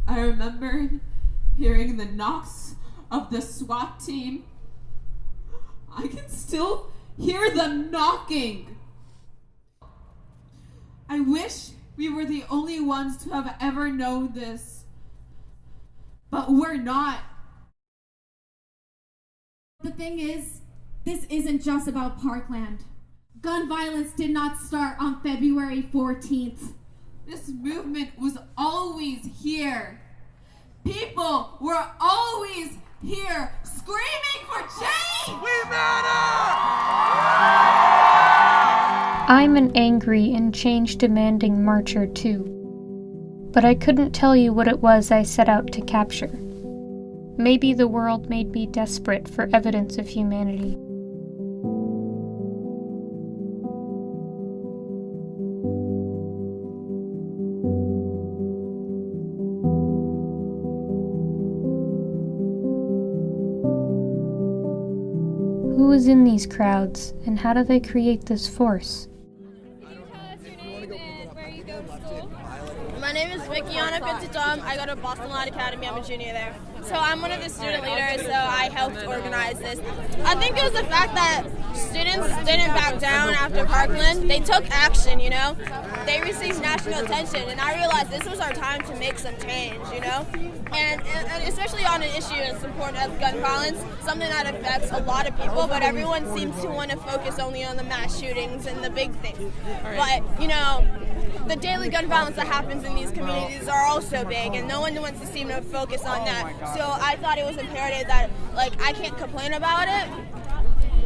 I remember hearing the knocks of the SWAT team. I can still hear them knocking. I wish we were the only ones to have ever known this, but we're not. The thing is, this isn't just about Parkland. Gun violence did not start on February 14th. This movement was always here. People were always here screaming for change! We matter! I'm an angry and change-demanding marcher too, but I couldn't tell you what it was I set out to capture. Maybe the world made me desperate for evidence of humanity. Who is in these crowds, and how do they create this force? My name is Vickiana Pintatom. I go to Boston Law Academy. I'm a junior there. So I'm one of the student leaders, so I helped organize this. I think it was the fact that students didn't back down after Parkland. They took action, you know? They received national attention, and I realized this was our time to make some change, you know? And especially on an issue as important as gun violence, something that affects a lot of people, but everyone seems to want to focus only on the mass shootings and the big things. But, you know, the daily gun violence that happens in these communities are also big, and no one wants to seem to focus on that. So I thought it was imperative that, like, I can't complain about it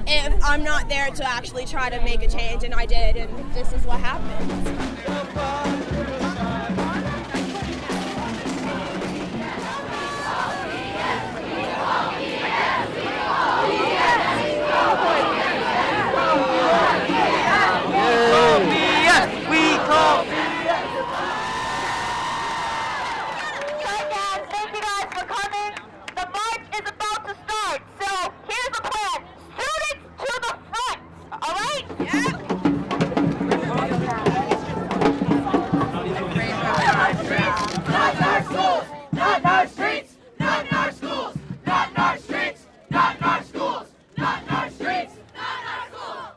if I'm not there to actually try to make a change, and I did, and this is what happened.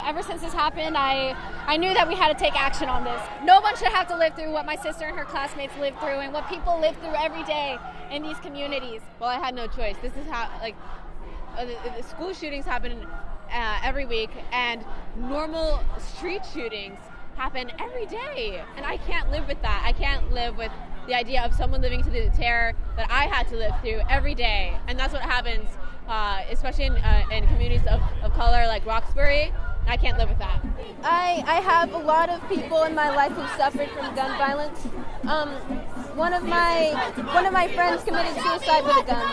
Ever since this happened, I knew that we had to take action on this. No one should have to live through what my sister and her classmates live through and what people live through every day in these communities. Well, I had no choice. This is how, the school shootings happen every week, and normal street shootings happen every day. And I can't live with that. I can't live with the idea of someone living through the terror that I had to live through every day. And that's what happens, especially in communities of color like Roxbury. I can't live with that. I have a lot of people in my life who've suffered from gun violence. One of my friends committed suicide with a gun.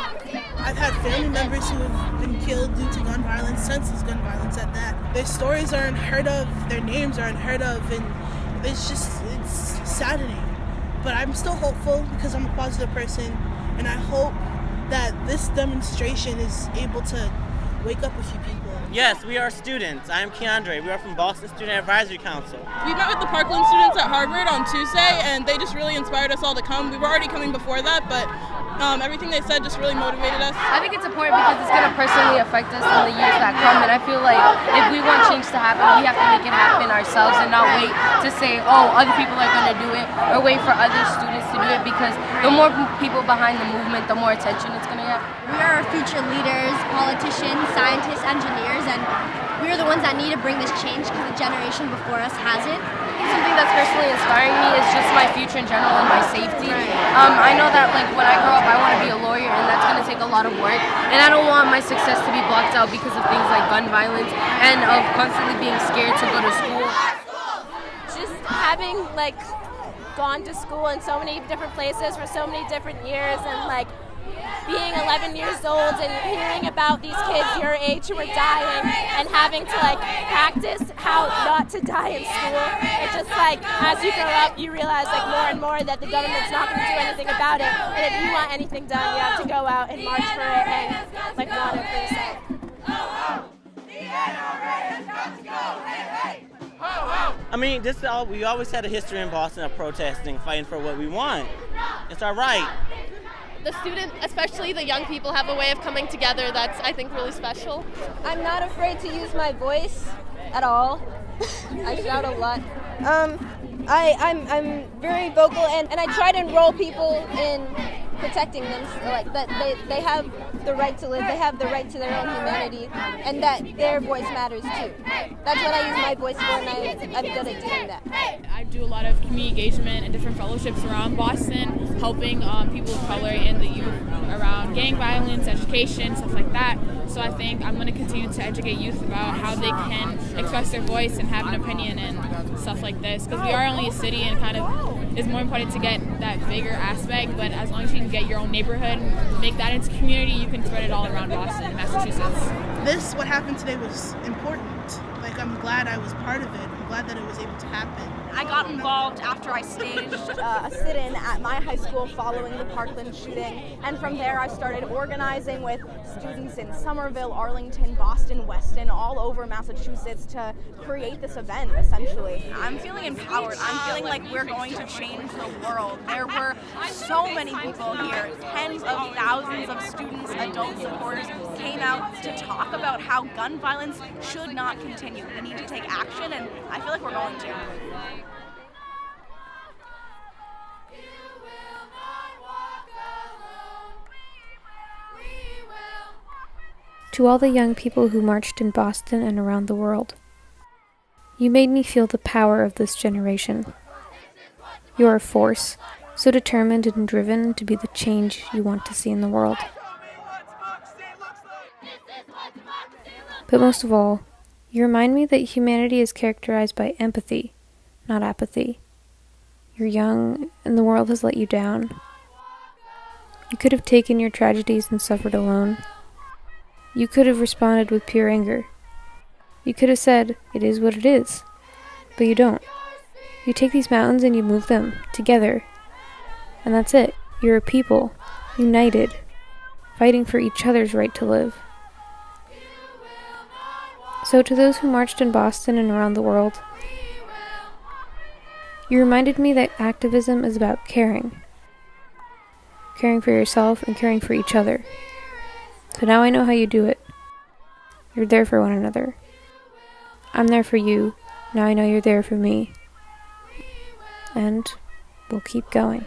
I've had family members who have been killed due to gun violence, senseless gun violence at that. Their stories are unheard of, their names are unheard of, and it's saddening. But I'm still hopeful because I'm a positive person, and I hope that this demonstration is able to wake up a few people. Yes, we are students. I am Keandre. We are from Boston Student Advisory Council. We met with the Parkland students at Harvard on Tuesday, and they just really inspired us all to come. We were already coming before that, but everything they said just really motivated us. I think it's important because it's going to personally affect us in the years that come, and I feel like if we want change to happen, we have to make it happen ourselves and not wait to say, oh, other people are going to do it, or wait for other students to do it, because the more people behind the movement, the more attention it's going to get. We are our future leaders, politicians, scientists, engineers, and we're the ones that need to bring this change because the generation before us hasn't. Something that's personally inspiring me is just my future in general and my safety. I know that when I grow up I want to be a lawyer, and that's going to take a lot of work, and I don't want my success to be blocked out because of things like gun violence and of constantly being scared to go to school. Just having gone to school in so many different places for so many different years, and being 11 years old and hearing about these kids your age who are dying and having to practice how not to die in school. It's just as you grow up you realize more and more that the government's not going to do anything about it, and if you want anything done you have to go out and march for it and want it for yourself. I mean, we always had a history in Boston of protesting, fighting for what we want. It's our right. the student, especially the young people, have a way of coming together that's, I think, really special. I'm not afraid to use my voice at all. I shout a lot. I'm very vocal, and I try to enroll people in protecting them, like that they have the right to live, they have the right to their own humanity, and that their voice matters too. That's what I use my voice for, and I'm good at doing that. I do a lot of community engagement and different fellowships around Boston, helping people of color and the youth around gang violence, education, stuff like that. So I think I'm going to continue to educate youth about how they can express their voice and have an opinion and stuff like this, because we are only a city and kind of is more important to get that bigger aspect, but as long as you can get your own neighborhood, make that into community, you can spread it all around Boston and Massachusetts. What happened today was important. Like, I'm glad I was part of it. I'm glad that it was able to happen. I got involved after I staged a sit-in at my high school following the Parkland shooting, and from there I started organizing with students in Somerville, Arlington, Boston, Weston, all over Massachusetts to create this event, essentially. I'm feeling empowered. I'm feeling like we're going to change the world. There were so many people here, tens of thousands of students, adult supporters came out to talk about how gun violence should not continue. We need to take action, and I feel like we're going to. To all the young people who marched in Boston and around the world, you made me feel the power of this generation. You are a force, so determined and driven to be the change you want to see in the world. But most of all, you remind me that humanity is characterized by empathy, not apathy. You're young, and the world has let you down. You could have taken your tragedies and suffered alone. You could have responded with pure anger. You could have said, "It is what it is." But you don't. You take these mountains and you move them, together. And that's it. You're a people, united, fighting for each other's right to live. So to those who marched in Boston and around the world, you reminded me that activism is about caring. Caring for yourself and caring for each other. So now I know how you do it. You're there for one another. I'm there for you. Now I know you're there for me. And we'll keep going.